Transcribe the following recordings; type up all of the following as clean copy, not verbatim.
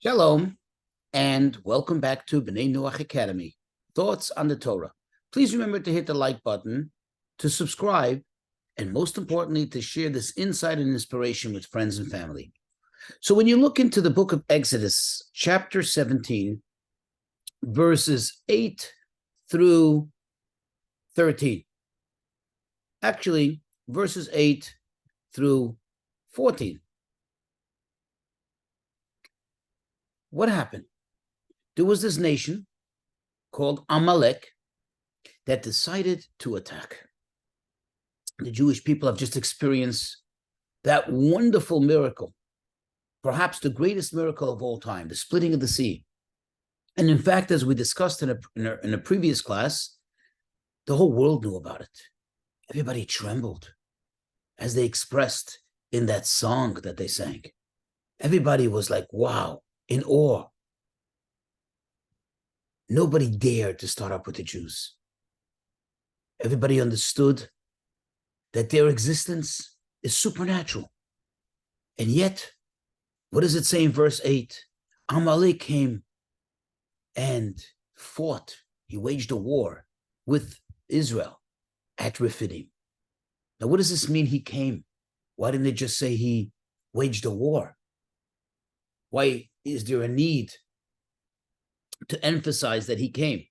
Shalom, and welcome back to Bnei Noach Academy, Thoughts on the Torah. Please remember to hit the like button, to subscribe, and most importantly, to share this insight and inspiration with friends and family. So when you look into the book of Exodus, chapter 17, verses 8 through 13, actually, verses 8 through 14, what happened? There was this nation called Amalek that decided to attack. The Jewish people have just experienced that wonderful miracle, perhaps the greatest miracle of all time, the splitting of the sea. And in fact, as we discussed in a previous class, the whole world knew about it. Everybody trembled as they expressed in that song that they sang. Everybody was like, wow, in awe. Nobody dared to start up with the Jews. Everybody understood that their existence is supernatural. And yet, what does it say in verse 8? Amalek came and fought. He waged a war with Israel at Rephidim. Now, what does this mean, he came? Why didn't they just say he waged a war? Why is there a need to emphasize that he came?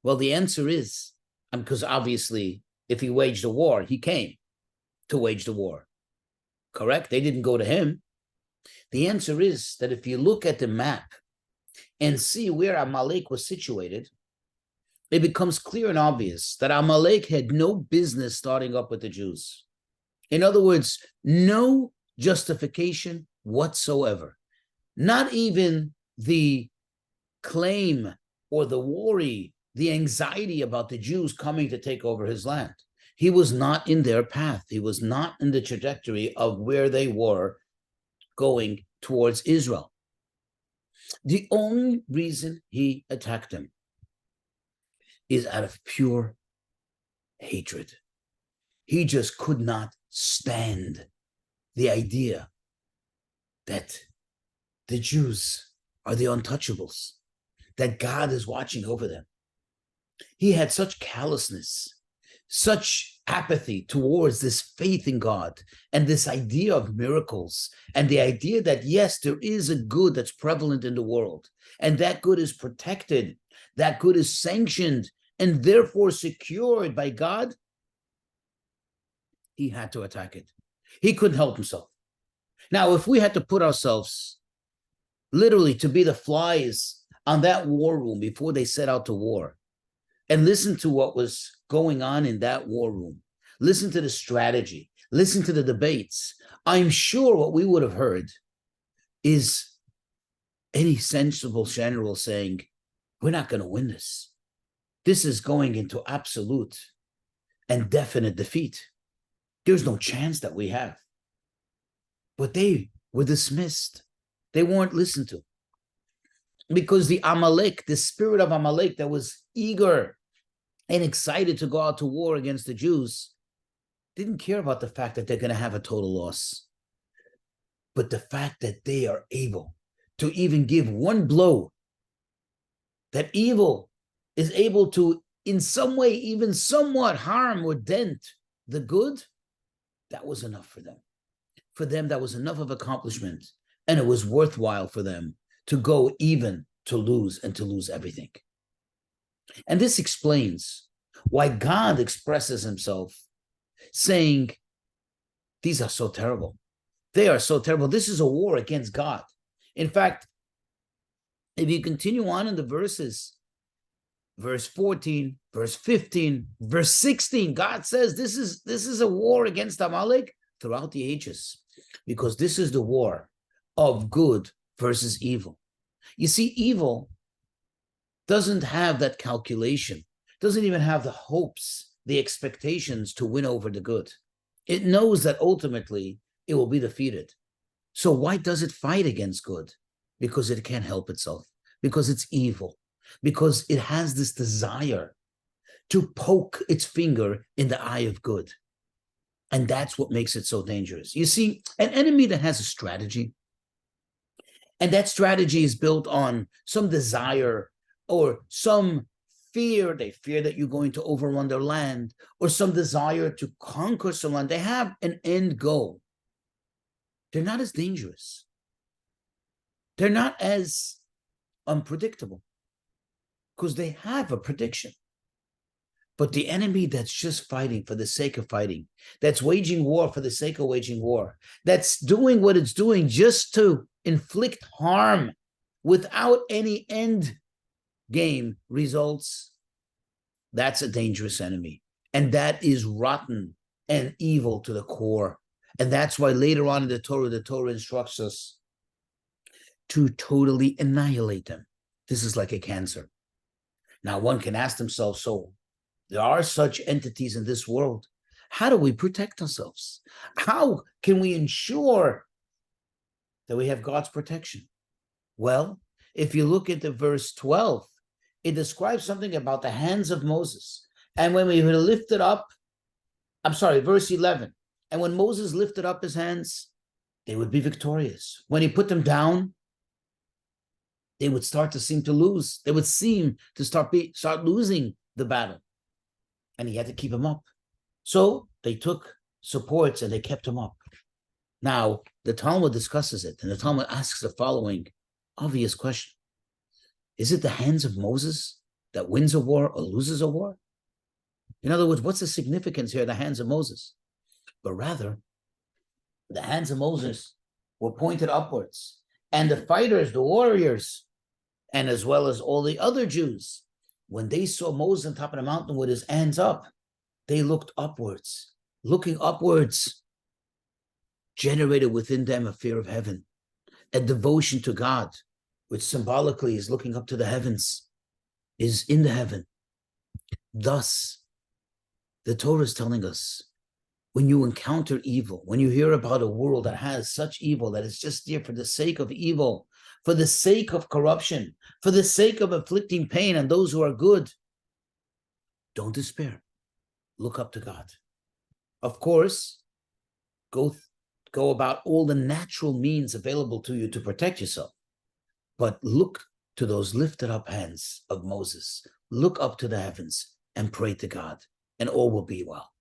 Well, the answer is, because obviously, if he waged a war, he came to wage the war. Correct? They didn't go to him. The answer is that if you look at the map and see where Amalek was situated, it becomes clear and obvious that Amalek had no business starting up with the Jews. In other words, no justification whatsoever. Not even the claim or the worry, the anxiety about the Jews coming to take over his land. He was not in their path. He was not in the trajectory of where they were going towards Israel. The only reason he attacked them is out of pure hatred. He just could not stand the idea that the Jews are the untouchables, that God is watching over them. He had such callousness, such apathy towards this faith in God and this idea of miracles and the idea that, yes, there is a good that's prevalent in the world, and that good is protected, that good is sanctioned, and therefore secured by God. He had to attack it. He couldn't help himself. Now, if we had to put ourselves literally to be the flies on that war room before they set out to war, and listen to what was going on in that war room, listen to the strategy, listen to the debates, I'm sure what we would have heard is any sensible general saying, we're not going to win this. This is going into absolute and definite defeat. There's no chance that we have. But they were dismissed. They weren't listened to. Because the Amalek, the spirit of Amalek that was eager and excited to go out to war against the Jews, didn't care about the fact that they're going to have a total loss. But the fact that they are able to even give one blow, that evil is able to, in some way, even somewhat harm or dent the good, that was enough for them. For them, that was enough of accomplishment. And it was worthwhile for them to go even to lose and to lose everything. And this explains why God expresses himself saying, these are so terrible. They are so terrible. This is a war against God. In fact, if you continue on in the verses, verse 14, verse 15, verse 16, God says this is a war against Amalek throughout the ages, because this is the war of good versus evil. You see, evil doesn't have that calculation, doesn't even have the hopes, the expectations to win over the good. It knows that ultimately it will be defeated. So why does it fight against good? Because it can't help itself, because it's evil, because it has this desire to poke its finger in the eye of good. And that's what makes it so dangerous. You see, an enemy that has a strategy, And that strategy is built on some desire or some fear. They fear that you're going to overrun their land, or some desire to conquer some land. They have an end goal. They're not as dangerous. They're not as unpredictable because they have a prediction. But the enemy that's just fighting for the sake of fighting, that's waging war for the sake of waging war, that's doing what it's doing just to inflict harm without any end game results, that's a dangerous enemy. And that is rotten and evil to the core. And that's why later on in the Torah instructs us to totally annihilate them. This is like a cancer. Now, one can ask themselves, so there are such entities in this world. How do we protect ourselves? How can we ensure that we have God's protection? Well, if you look at the verse 12, it describes something about the hands of Moses. And when we lifted up, verse 11, and when Moses lifted up his hands, they would be victorious. When he put them down, they would start to seem to lose. They would seem to start losing the battle. And he had to keep them up. So they took supports and they kept them up. Now, the Talmud discusses it, and the Talmud asks the following obvious question. Is it the hands of Moses that wins a war or loses a war? In other words, what's the significance here, the hands of Moses? But rather, the hands of Moses were pointed upwards. And the fighters, the warriors, and as well as all the other Jews, when they saw Moses on top of the mountain with his hands up, they looked upwards. Looking upwards generated within them a fear of heaven, a devotion to God, which symbolically is looking up to the heavens, is in the heaven. Thus, the Torah is telling us, when you encounter evil, when you hear about a world that has such evil that is just there for the sake of evil, for the sake of corruption, for the sake of inflicting pain on those who are good, don't despair. Look up to God. Of course, go about all the natural means available to you to protect yourself. But look to those lifted up hands of Moses. Look up to the heavens and pray to God, and all will be well.